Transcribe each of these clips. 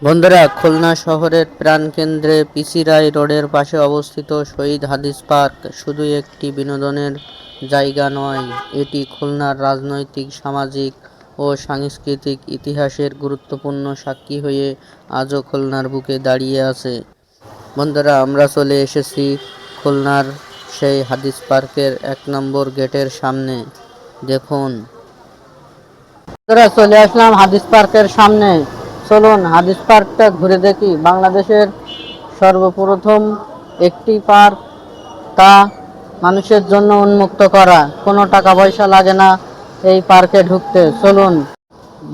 বন্ধুরা, খুলনা শহরের প্রাণকেন্দ্রে পিসি রায় রোডের পাশে অবস্থিত শহীদ হাদিস পার্ক শুধু একটি বিনোদনের জায়গা নয়, এটি খুলনার রাজনৈতিক, সামাজিক ও সাংস্কৃতিক ইতিহাসের গুরুত্বপূর্ণ সাক্ষী হয়ে আজও খুলনার বুকে দাঁড়িয়ে আছে। বন্ধুরা, আমরা চলে এসেছি খুলনার সেই হাদিস পার্কের 1 নম্বর গেটের সামনে। দেখুন বন্ধুরা, চলে আসলাম হাদিস পার্কের সামনে। চলুন হাদিস পার্কটা ঘুরে দেখি। বাংলাদেশের সর্বপ্রথম একটি পার্ক, তা মানুষের জন্য উন্মুক্ত করা। কোনো টাকা পয়সা লাগে না এই পার্কে ঢুকতে। চলুন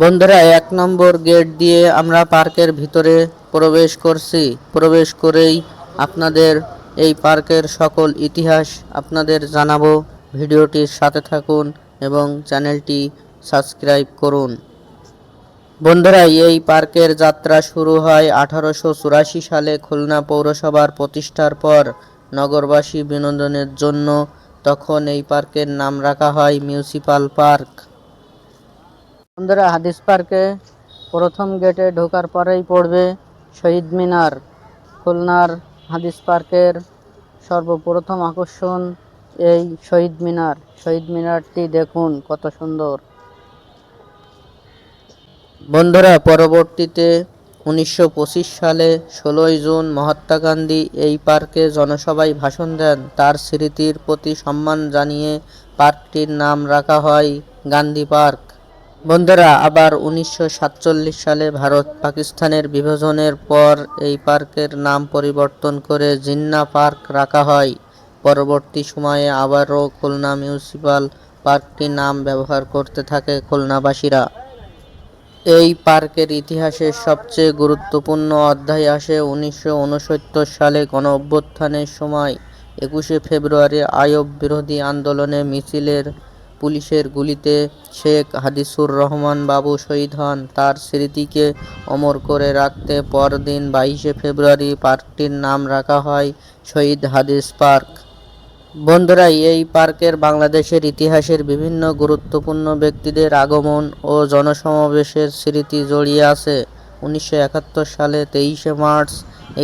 বন্ধুরা, 1 নম্বর গেট দিয়ে আমরা পার্কের ভিতরে প্রবেশ করছি। প্রবেশ করেই আপনাদের এই পার্কের সকল ইতিহাস আপনাদের জানাবো। ভিডিওটির সাথে থাকুন এবং চ্যানেলটি সাবস্ক্রাইব করুন। বন্ধুরা, এই পার্কের যাত্রা শুরু হয় 1884 সালে খুলনা পৌরসভার প্রতিষ্ঠার পর নগরবাসী বিনোদনের জন্য। তখন এই পার্কের নাম রাখা হয় মিউনিসিপাল পার্ক। বন্ধুরা, হাদিস পার্কে প্রথম গেটে ঢোকার পরেই পড়বে শহীদ মিনার। খুলনার হাদিস পার্কের সর্বপ্রথম আকর্ষণ এই শহীদ মিনার। শহীদ মিনারটি দেখুন কত সুন্দর। বন্ধুরা, পরবর্তীতে 1925 সালে 16 জুন মহাত্মা গান্ধী এই পার্কে জনসভায় ভাষণ দেন। তার স্মৃতির প্রতি সম্মান জানিয়ে পার্কটির নাম রাখা হয় গান্ধী পার্ক। বন্ধুরা, আবার 1947 সালে ভারত পাকিস্তানের বিভাজনের পর এই পার্কের নাম পরিবর্তন করে জিন্নাহ পার্ক রাখা হয়। পরবর্তী সময়ে আবারও খুলনা মিউনিসিপাল পার্কটির নাম ব্যবহার করতে থাকে খুলনাবাসীরা। এই পার্কের ইতিহাসের সবচেয়ে গুরুত্বপূর্ণ অধ্যায় আসে 1969 সালে গণঅভ্যুত্থানের সময়। 21শে ফেব্রুয়ারি আইয়ুব বিরোধী আন্দোলনে মিছিলের পুলিশের গুলিতে শেখ হাদিসুর রহমান বাবু শহীদ হন। তার স্মৃতিকে অমর করে রাখতে পরদিন 22শে ফেব্রুয়ারি পার্কটির নাম রাখা হয় শহীদ হাদিস পার্ক। বন্ধুরা, এই পার্কের বাংলাদেশের ইতিহাসের বিভিন্ন গুরুত্বপূর্ণ ব্যক্তিদের আগমন ও জনসমাবেশের স্মৃতি জড়িয়ে আছে। 1971 সালে 23শে মার্চ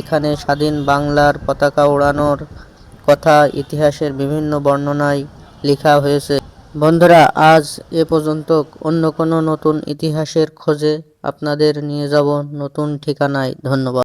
এখানে স্বাধীন বাংলার পতাকা ওড়ানোর কথা ইতিহাসের বিভিন্ন বর্ণনায় লেখা হয়েছে। বন্ধুরা, আজ এ পর্যন্ত। অন্য কোনো নতুন ইতিহাসের খোঁজে আপনাদের নিয়ে যাব নতুন ঠিকানায়। ধন্যবাদ।